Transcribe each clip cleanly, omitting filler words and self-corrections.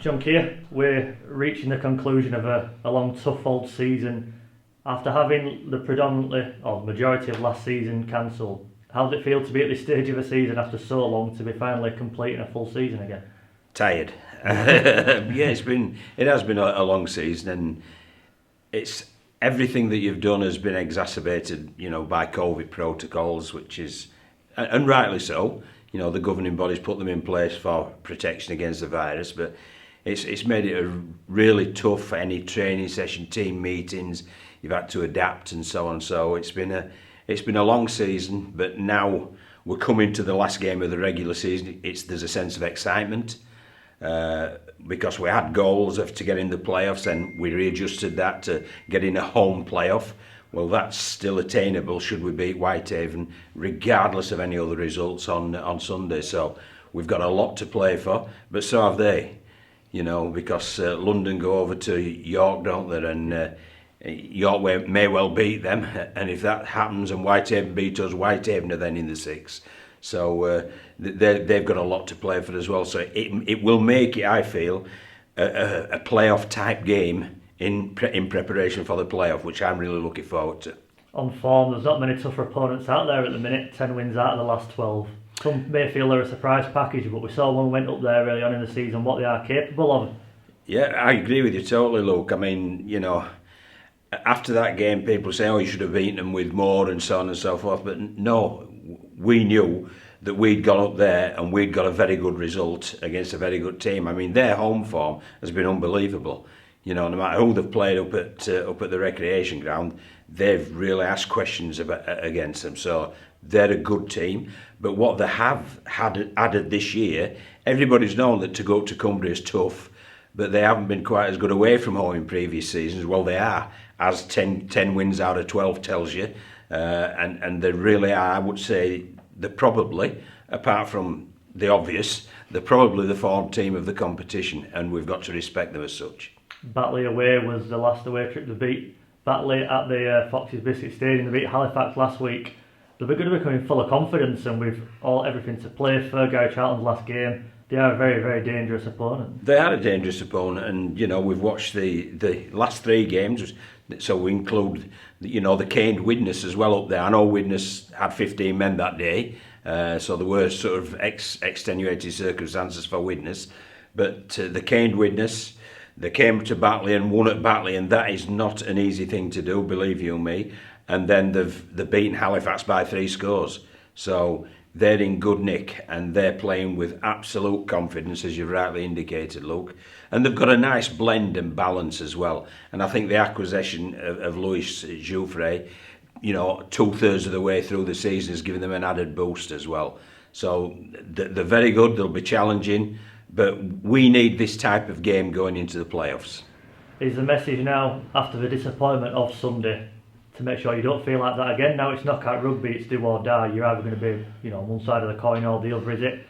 John Kear, we're reaching the conclusion of a long, tough old season. After having the predominantly, or majority of last season cancelled, how does it feel to be at this stage of a season after so long to be finally completing a full season again? Tired. It has been a long season, and it's everything that you've done has been exacerbated, by COVID protocols, which is, and rightly so. The governing bodies put them in place for protection against the virus, but it's made it a really tough for any training session, team meetings. You've had to adapt and so on. So it's been a long season, but now we're coming to the last game of the regular season. There's a sense of excitement because we had goals to get in the playoffs, and we readjusted that to getting a home playoff. Well, that's still attainable should we beat Whitehaven, regardless of any other results on Sunday. So we've got a lot to play for, but so have they. Because London go over to York, don't they? And York may well beat them. And if that happens and Whitehaven beat us, Whitehaven are then in the six. So they've got a lot to play for as well. So it will make it, I feel, a playoff type game in preparation for the playoff, which I'm really looking forward to. On form, there's not many tougher opponents out there at the minute. 10 wins out of the last 12. Some may feel they're a surprise package, but we saw when we went up there early on in the season what they are capable of. Yeah, I agree with you totally, Luke. I mean, after that game, people say, you should have beaten them with more and so on and so forth. But no, we knew that we'd gone up there and we'd got a very good result against a very good team. I mean, their home form has been unbelievable. No matter who they've played up at the recreation ground, they've really asked questions against them. So they're a good team. But what they have added this year, everybody's known that to go up to Cumbria is tough, but they haven't been quite as good away from home in previous seasons. Well, they are, as 10 wins out of 12 tells you. And they really are, I would say, they're probably, apart from the obvious, they're probably the form team of the competition, and we've got to respect them as such. Batley away was the last away trip. They beat Batley at the Foxes Biscuit Stadium. They beat Halifax last week. They're going to be coming full of confidence, and with everything to play for. Gary Charlton's last game. They are a very, very dangerous opponent. They are a dangerous opponent, and we've watched the last three games, so we include the Caned Widnes as well up there. I know Widnes had 15 men that day, so there were sort of extenuating circumstances for Widnes, but the Caned Widnes, they came to Batley and won at Batley, and that is not an easy thing to do, believe you me. And then they've beaten Halifax by 3 scores, so they're in good nick, and they're playing with absolute confidence, as you've rightly indicated, Luke. And they've got a nice blend and balance as well. And I think the acquisition of Louis Jouffre, 2/3 of the way through the season, has given them an added boost as well. So they're very good. They'll be challenging, but we need this type of game going into the playoffs. Is the message now, after the disappointment of Sunday, to make sure you don't feel like that again? Now it's knockout rugby, it's do or die. You're either going to be, on one side of the coin or the other. Is it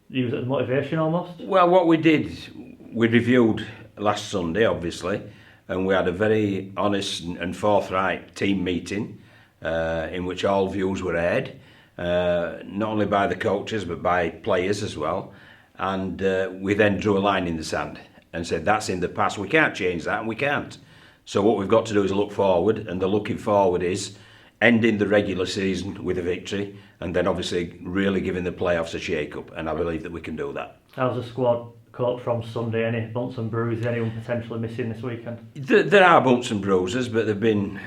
use it as motivation almost? Well, what we did, we reviewed last Sunday, obviously, and we had a very honest and forthright team meeting in which all views were aired, not only by the coaches but by players as well. And we then drew a line in the sand and said, that's in the past, we can't change that, and we can't. So what we've got to do is look forward, and the looking forward is ending the regular season with a victory, and then obviously really giving the playoffs a shake-up, and I believe that we can do that. How's the squad cope from Sunday? Any bumps and bruises? Anyone potentially missing this weekend? There are bumps and bruises, but they've been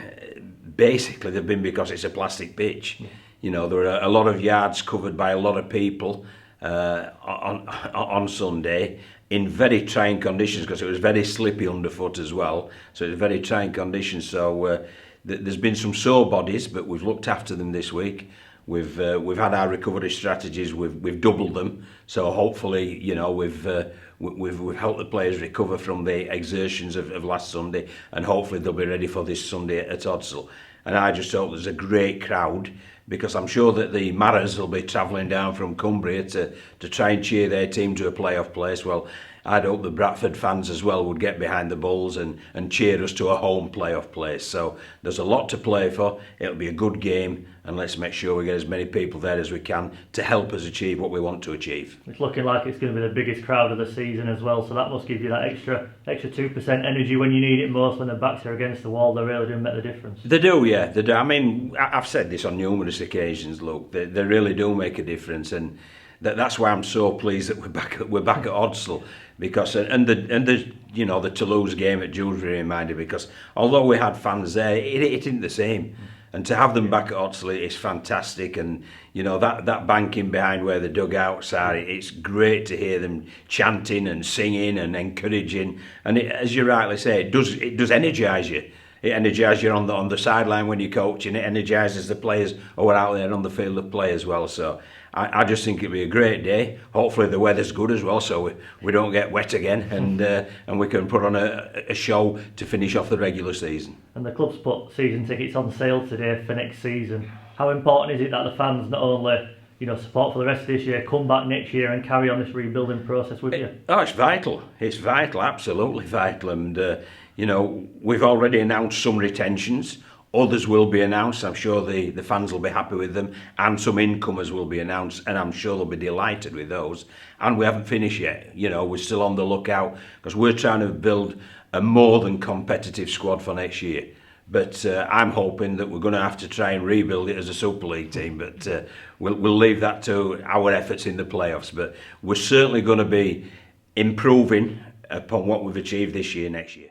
because it's a plastic pitch. There were a lot of yards covered by a lot of people on Sunday, in very trying conditions, because it was very slippy underfoot as well. So it was very trying conditions. So there's been some sore bodies, but we've looked after them this week. We've had our recovery strategies. We've doubled them. So hopefully, we've helped the players recover from the exertions of last Sunday, and hopefully they'll be ready for this Sunday at Odsal. And I just hope there's a great crowd, because I'm sure that the Maras will be travelling down from Cumbria to try and cheer their team to a playoff place. Well, I'd hope the Bradford fans as well would get behind the Bulls and cheer us to a home playoff place. So there's a lot to play for. It'll be a good game, and let's make sure we get as many people there as we can to help us achieve what we want to achieve. It's looking like it's going to be the biggest crowd of the season as well, so that must give you that extra 2% energy when you need it most. When the backs are against the wall, they really do make the difference. They do, yeah, they do. I mean, I've said this on numerous occasions, Luke. They really do make a difference, and that's why I'm so pleased that we're back at Odsal, because and the you know, the Toulouse game at Dewsbury reminded, because although we had fans there, it isn't the same. And to have them back at Odsal is fantastic, and you know, that banking behind where the dugouts are, it's great to hear them chanting and singing and encouraging. And as you rightly say, it does energise you. It energises you on the sideline when you're coaching. It energises the players who are out there on the field of play as well. So I just think it'll be a great day. Hopefully the weather's good as well, so we don't get wet again, and we can put on a show to finish off the regular season. And the club's put season tickets on sale today for next season. How important is it that the fans not only, you know, support for the rest of this year, come back next year and carry on this rebuilding process with you? It's vital. It's vital, absolutely vital. And you know, we've already announced some retentions. Others will be announced. I'm sure the fans will be happy with them, and some incomers will be announced, and I'm sure they'll be delighted with those. And we haven't finished yet. You know, we're still on the lookout, because we're trying to build a more than competitive squad for next year. But I'm hoping that we're going to have to try and rebuild it as a Super League team. But we'll leave that to our efforts in the playoffs. But we're certainly going to be improving upon what we've achieved this year, next year.